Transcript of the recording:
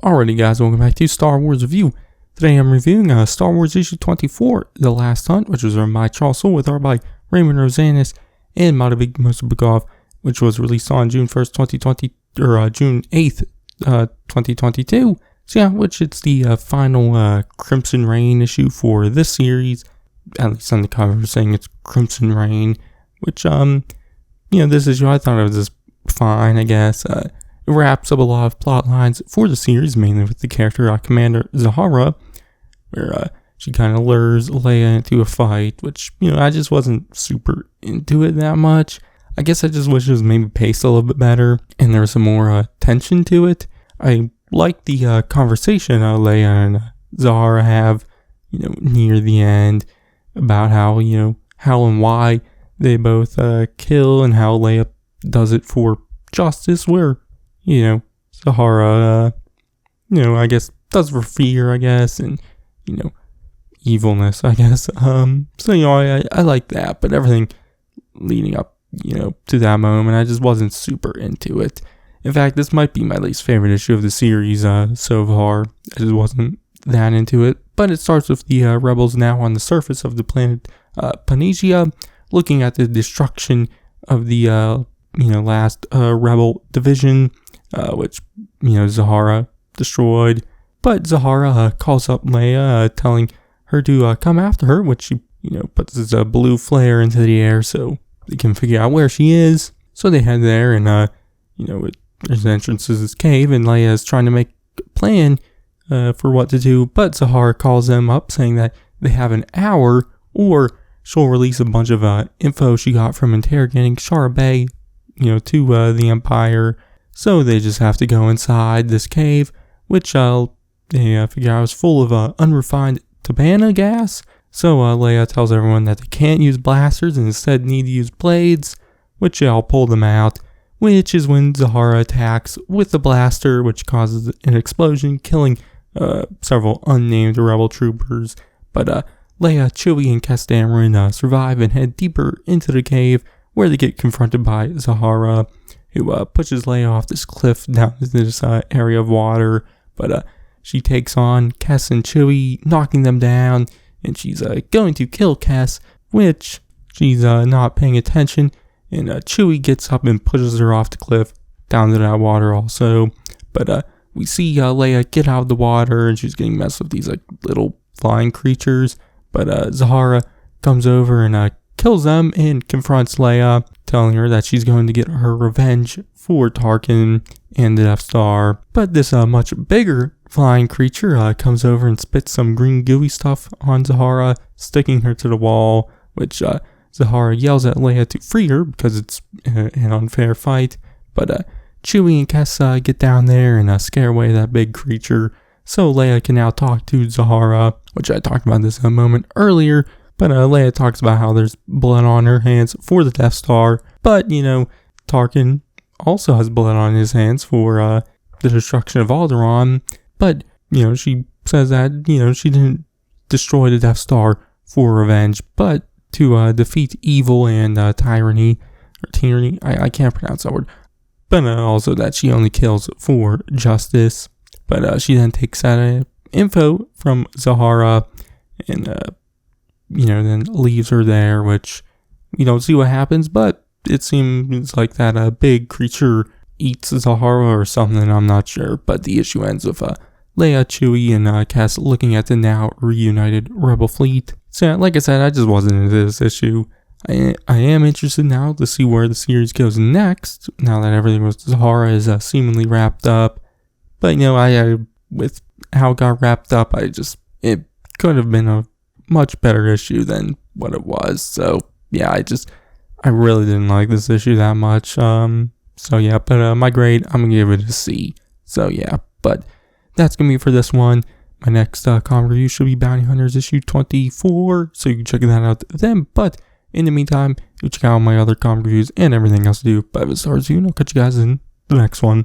Alrighty guys, welcome back to Star Wars Review. Today I'm reviewing Star Wars Issue 24, The Last Hunt, which was written by Charles Soule with art by Raymond Rosanis and Madhavik Mosabekov, which was released on June 1st, 2020, or June 8th, 2022. So yeah, which it's the final Crimson Reign issue for this series, at least on the cover saying it's Crimson Reign, which, this issue I thought it was just fine, I guess. It wraps up a lot of plot lines for the series, mainly with the character Commander Zahara, where she kind of lures Leia into a fight, which, I just wasn't super into it that much. I guess I just wish it was maybe paced a little bit better, and there was some more tension to it. I like the conversation Leia and Zahara have, near the end, about how and why they both kill, and how Leia does it for justice, where Zahara, I guess, does for fear, I guess, and, evilness, I guess. I like that, but everything leading up, to that moment, I just wasn't super into it. In fact, this might be my least favorite issue of the series so far. I just wasn't that into it, but it starts with the rebels now on the surface of the planet Pangaea, looking at the destruction of the, last rebel division, which, Zahara destroyed. But Zahara calls up Leia, telling her to come after her, which she, puts this blue flare into the air so they can figure out where she is. So they head there, and, there's an entrance to this cave, and Leia is trying to make a plan for what to do. But Zahara calls them up, saying that they have an hour, or she'll release a bunch of info she got from interrogating Qi'ra Bay, to the Empire. So they just have to go inside this cave, which they figure out is full of unrefined Tabana gas. So Leia tells everyone that they can't use blasters and instead need to use blades, which they'll pull them out, which is when Zahara attacks with the blaster, which causes an explosion, killing several unnamed rebel troopers. But Leia, Chewie, and Kes Dameron survive and head deeper into the cave, where they get confronted by Zahara, who pushes Leia off this cliff down into this area of water. But she takes on Kes and Chewie, knocking them down, and she's going to kill Kes, which she's not paying attention, and Chewie gets up and pushes her off the cliff down to that water also. But we see Leia get out of the water, and she's getting messed with these little flying creatures. But Zahara comes over and kills them and confronts Leia, telling her that she's going to get her revenge for Tarkin and the Death Star. But this much bigger flying creature comes over and spits some green gooey stuff on Zahara, sticking her to the wall, which Zahara yells at Leia to free her because it's an unfair fight. But Chewie and Kes get down there and scare away that big creature, so Leia can now talk to Zahara, which I talked about this a moment earlier. But Leia talks about how there's blood on her hands for the Death Star. But, Tarkin also has blood on his hands for the destruction of Alderaan. But, she says that, she didn't destroy the Death Star for revenge, but to defeat evil and tyranny. I can't pronounce that word. But also that she only kills for justice. But she then takes that info from Zahara and then leaves her there, which we don't see what happens, but it seems like that big creature eats Zahara or something, I'm not sure. But the issue ends with Leia, Chewie, and Kes looking at the now reunited Rebel fleet. So like I said, I just wasn't into this issue. I am interested now to see where the series goes next, now that everything with Zahara is seemingly wrapped up. But I with how it got wrapped up, it could have been a much better issue than what it was. So yeah, I really didn't like this issue that much. So yeah, but my grade, I'm gonna give it a C. So yeah, but that's gonna be it for this one. My next comic review should be Bounty Hunters issue 24, so you can check that out then. But in the meantime, you check out my other comic reviews and everything else to do. But as far as I'll catch you guys in the next one.